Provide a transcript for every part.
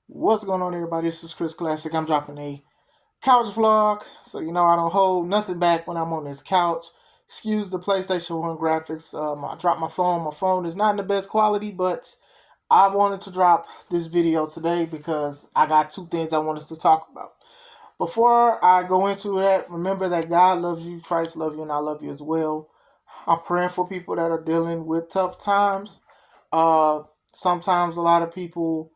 What's going on, everybody? This is Chris Classic. I'm dropping a couch vlog, so I don't hold nothing back when I'm on this couch. Excuse the PlayStation 1 graphics. I dropped my phone. My phone is not in the best quality, but I wanted to drop this video today because I got two things I wanted to talk about. Before I go into that, remember that God loves you, Christ loves you, and I love you as well. I'm praying for people that are dealing with tough times. Uh, Sometimes a lot of people,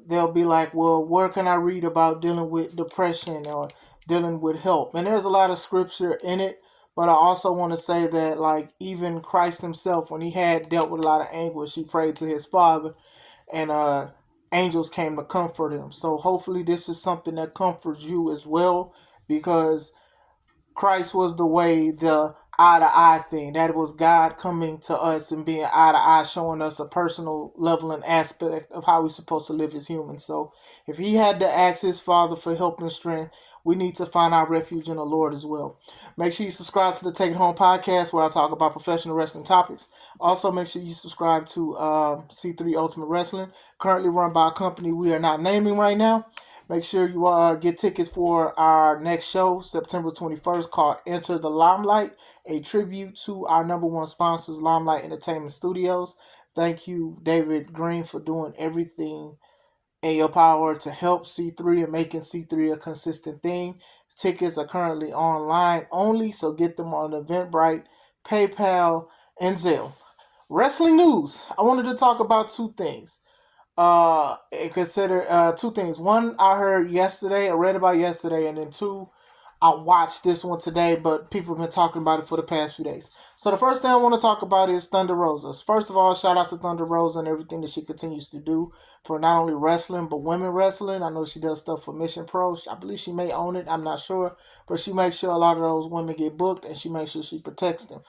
they'll be like, well, where can I read about dealing with depression or dealing with help? And there's a lot of scripture in it, but I also want to say that, like, even Christ himself, when he had dealt with a lot of anguish, he prayed to his Father, and angels came to comfort him. So hopefully this is something that comforts you as well, because Christ was the way, the eye to eye thing. That was God coming to us and being eye to eye, showing us a personal level and aspect of how we're supposed to live as humans. So if he had to ask his Father for help and strength, we need to find our refuge in the Lord as well. Make sure you subscribe to the Take It Home podcast, where I talk about professional wrestling topics. Also, make sure you subscribe to C3 Ultimate Wrestling, currently run by a company we are not naming right now. Make sure you get tickets for our next show, September 21st, called Enter the Limelight, a tribute to our number one sponsors, Limelight Entertainment Studios. Thank you, David Green, for doing everything in your power to help C3 and making C3 a consistent thing. Tickets are currently online only, so get them on Eventbrite, PayPal, and Zelle. Wrestling news. I wanted to talk about two things. Consider two things. One, I heard yesterday, I read about yesterday, and then two, I watched this one today, but people have been talking about it for the past few days. So the first thing I want to talk about is Thunder Rosa. First of all, shout out to Thunder Rosa and everything that she continues to do for not only wrestling, but women wrestling. I know she does stuff for Mission Pro. I believe she may own it. I'm not sure. But she makes sure a lot of those women get booked, and she makes sure she protects them.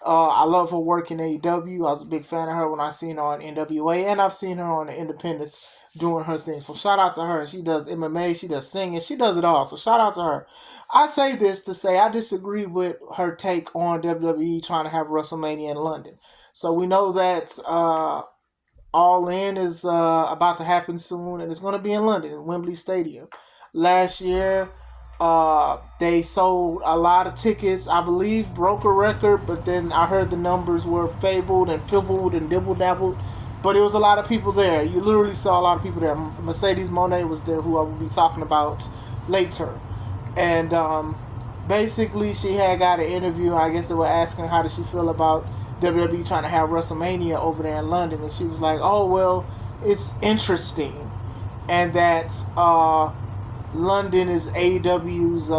I love her work in AEW. I was a big fan of her when I seen her on NWA, and I've seen her on the Independence doing her thing. So shout out to her. She does MMA, she does singing, she does it all. So shout out to her. I say this to say I disagree with her take on WWE trying to have WrestleMania in London. So we know that All In is about to happen soon, and it's going to be in London, in Wembley Stadium. Last year, they sold a lot of tickets, I believe, broke a record, but then I heard the numbers were fabled and fibbled and dibble dabbled. But it was a lot of people there. You literally saw a lot of people there. Mercedes Mone was there, who I will be talking about later. And basically, she had got an interview. I guess they were asking how did she feel about WWE trying to have WrestleMania over there in London, and she was like, "Oh well, it's interesting," and that London is AEW's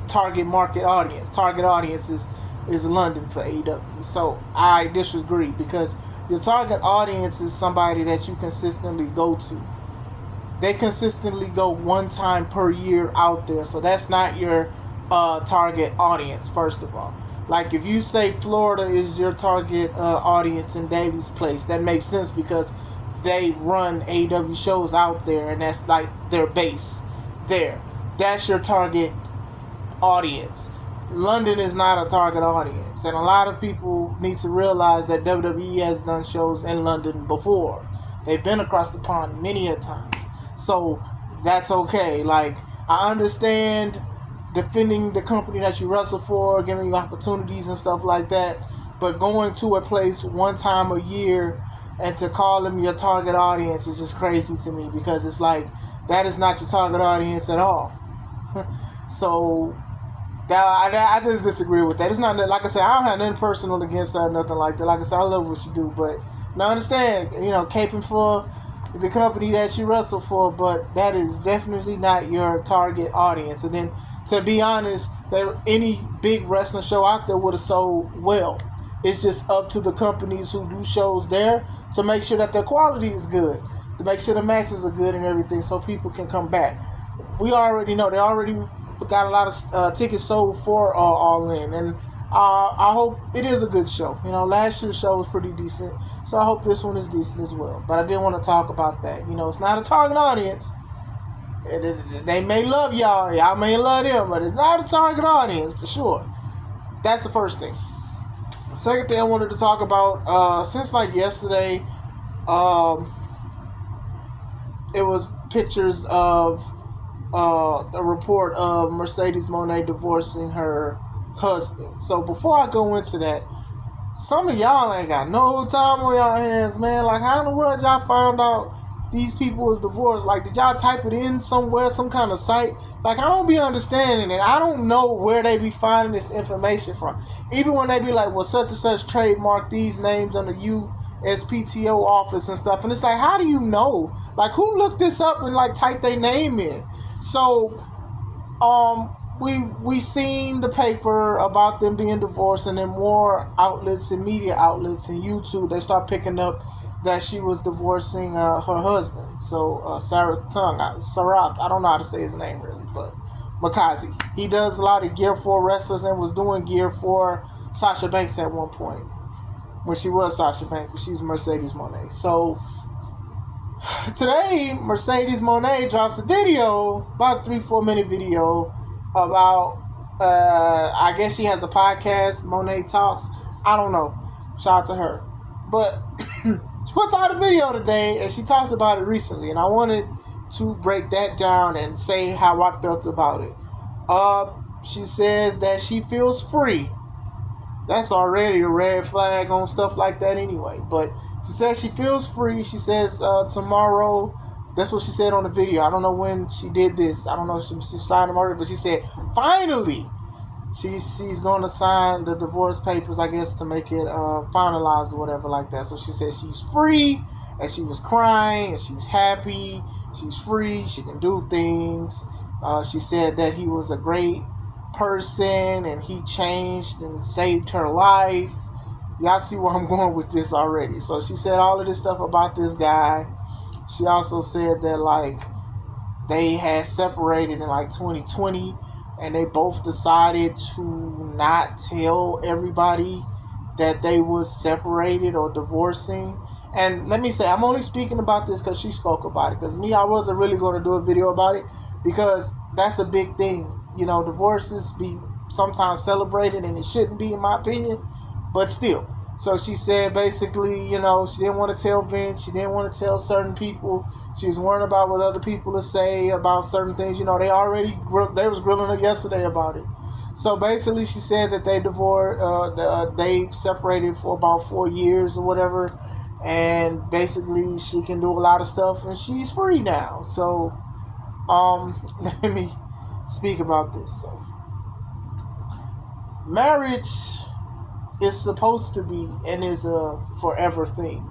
target market audience. Target audience is London for AEW. So I disagree, because your target audience is somebody that you consistently go to. They consistently go one time per year out there. So that's not your target audience, first of all. Like if you say Florida is your target audience in Daly's Place, that makes sense because they run AEW shows out there, and that's like their base there. That's your target audience. London is not a target audience, and a lot of people need to realize that WWE has done shows in London before. They've been across the pond many a times, so that's okay. Like, I understand defending the company that you wrestle for, giving you opportunities and stuff like that, but going to a place one time a year and to call them your target audience is just crazy to me, because it's like, that is not your target audience at all. So I just disagree with that. It's not, like I said, I don't have nothing personal against her or nothing like that. Like I said, I love what she do, but now I understand, caping for the company that you wrestle for, but that is definitely not your target audience. And then, to be honest, any big wrestling show out there would have sold well. It's just up to the companies who do shows there to make sure that their quality is good, to make sure the matches are good and everything, so people can come back. We already know they already got a lot of tickets sold for All In, and I hope it is a good show. Last year's show was pretty decent, so I hope this one is decent as well. But I didn't want to talk about that. It's not a target audience. They may love y'all may love them, but it's not a target audience for sure. That's the first thing. The second thing I wanted to talk about, since like yesterday, it was pictures of the report of Mercedes Mone divorcing her husband. So before I go into that, some of y'all ain't got no time on y'all hands, man. Like, how in the world y'all found out these people was divorced? Like, did y'all type it in somewhere, some kind of site? Like, I don't be understanding it. I don't know where they be finding this information from. Even when they be like, well, such and such trademark these names on the USPTO office and stuff. And it's like, how do you know? Like, who looked this up and, like, typed their name in? So, we seen the paper about them being divorced, and then more outlets and media outlets and YouTube, they start picking up that she was divorcing her husband. So Sarath, I don't know how to say his name really, but Makazi. He does a lot of gear for wrestlers and was doing gear for Sasha Banks at one point when she was Sasha Banks, but she's Mercedes Mone. So today, Mercedes Mone drops a video, about a 3-4 minute video about, I guess she has a podcast, Mone Talks. I don't know. Shout out to her. But she puts out a video today and she talks about it recently. And I wanted to break that down and say how I felt about it. She says that she feels free. That's already a red flag on stuff like that anyway. But she says she feels free. She says tomorrow, that's what she said on the video. I don't know when she did this. I don't know if she signed them already, but she said finally she's going to sign the divorce papers, I guess, to make it finalized or whatever like that. So she said she's free, and she was crying, and she's happy. She's free. She can do things. She said that he was a great person, and he changed and saved her life. Y'all see where I'm going with this already. So she said all of this stuff about this guy. She also said that, like, they had separated in, like, 2020, and they both decided to not tell everybody that they was separated or divorcing. And let me say, I'm only speaking about this because she spoke about it. Because me, I wasn't really going to do a video about it because that's a big thing. You know, divorces be sometimes celebrated, and it shouldn't be, in my opinion. But still. So she said basically, you know, she didn't want to tell Vince. She didn't want to tell certain people. She was worried about what other people would say about certain things. You know, they was grilling her yesterday about it. So basically she said that they divorced, they separated for about 4 years or whatever. And basically she can do a lot of stuff and she's free now. So, let me speak about this. So, marriage is supposed to be and is a forever thing.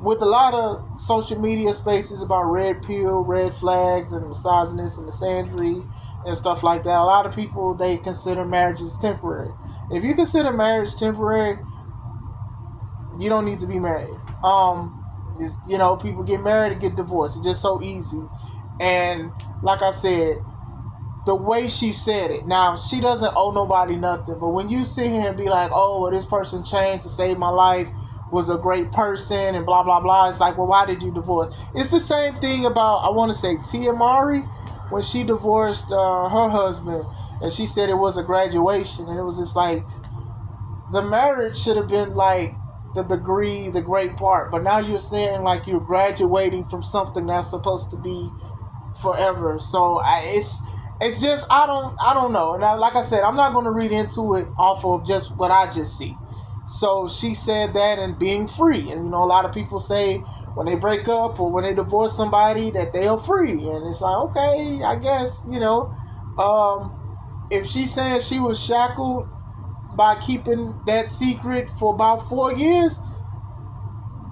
With a lot of social media spaces about red pill, red flags, and misogynist and misandry and stuff like that, a lot of people, they consider marriage as temporary. If you consider marriage temporary, you don't need to be married. You know, people get married and get divorced. It's just so easy. And like I said, the way she said it. Now, she doesn't owe nobody nothing. But when you sit here and be like, oh, well, this person changed to save my life, was a great person, and blah, blah, blah. It's like, well, why did you divorce? It's the same thing about, I want to say, Tia Mowry, when she divorced her husband. And she said it was a graduation. And it was just like, the marriage should have been like the degree, the great part. But now you're saying like you're graduating from something that's supposed to be forever. So it's just, I don't know. And like I said, I'm not going to read into it off of just what I just see. So she said that, and being free. And, you know, a lot of people say when they break up or when they divorce somebody that they are free. And it's like, okay, I guess, you know, if she's saying she was shackled by keeping that secret for about 4 years,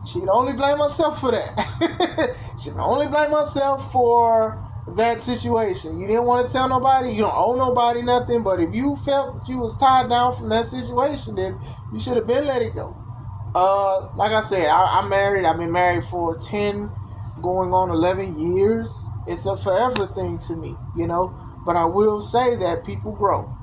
she can only blame herself for that. She can only blame herself for that situation. You didn't want to tell nobody. You don't owe nobody nothing. But if you felt that you was tied down from that situation, then you should have been let it go. Like I said, I'm married. I've been married for 10, going on 11 years. It's a forever thing to me, you know. But I will say that people grow.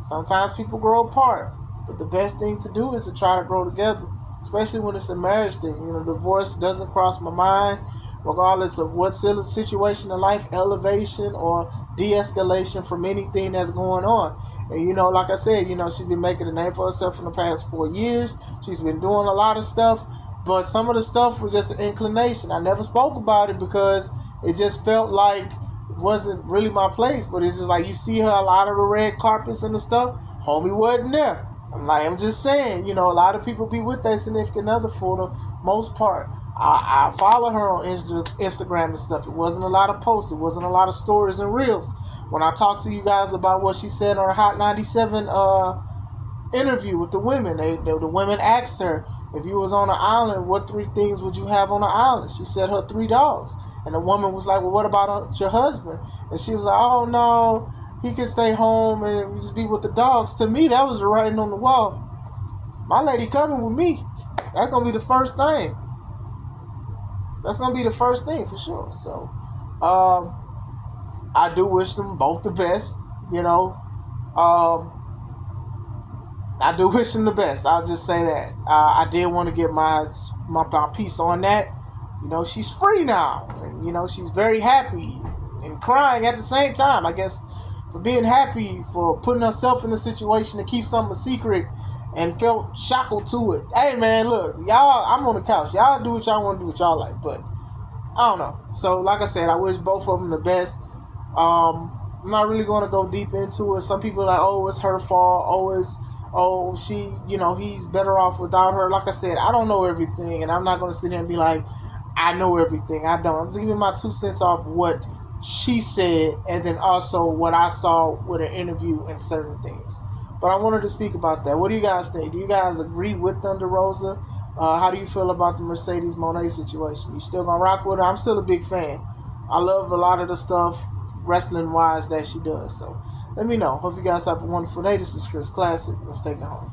Sometimes people grow apart. But the best thing to do is to try to grow together. Especially when it's a marriage thing. You know, divorce doesn't cross my mind. Regardless of what situation in life, elevation or de-escalation from anything that's going on. And, you know, like I said, you know, she's been making a name for herself in the past 4 years. She's been doing a lot of stuff. But some of the stuff was just an inclination. I never spoke about it because it just felt like it wasn't really my place. But it's just like you see her a lot of the red carpets and the stuff. Homie wasn't there. I'm just saying, a lot of people be with their significant other for the most part. I follow her on Instagram and stuff. It wasn't a lot of posts. It wasn't a lot of stories and reels. When I talked to you guys about what she said on her Hot 97 interview with the women, the women asked her, if you was on an island, what 3 things would you have on the island? She said her 3 dogs. And the woman was like, well, what about your husband? And she was like, oh, no, he can stay home and just be with the dogs. To me, that was the writing on the wall. My lady coming with me. That's going to be the first thing. That's going to be the first thing for sure. So, I do wish them both the best, I do wish them the best. I'll just say that. I did want to get my piece on that. She's free now. And, she's very happy and crying at the same time. I guess for being happy, for putting herself in a situation to keep something a secret and felt shackled to it. Hey, man, look, y'all, I'm on the couch. Y'all do what y'all want to do with y'all life. But I don't know. So, like I said, I wish both of them the best. I'm not really going to go deep into it. Some people are like, oh, it's her fault. She, he's better off without her. Like I said, I don't know everything, and I'm not going to sit here and be like, I know everything. I don't. I'm just giving my 2 cents off what she said, and then also what I saw with an interview and certain things. But I wanted to speak about that. What do you guys think? Do you guys agree with Thunder Rosa? How do you feel about the Mercedes Mone situation? You still going to rock with her? I'm still a big fan. I love a lot of the stuff wrestling-wise that she does. So let me know. Hope you guys have a wonderful day. This is Chris Classic. Let's take it home.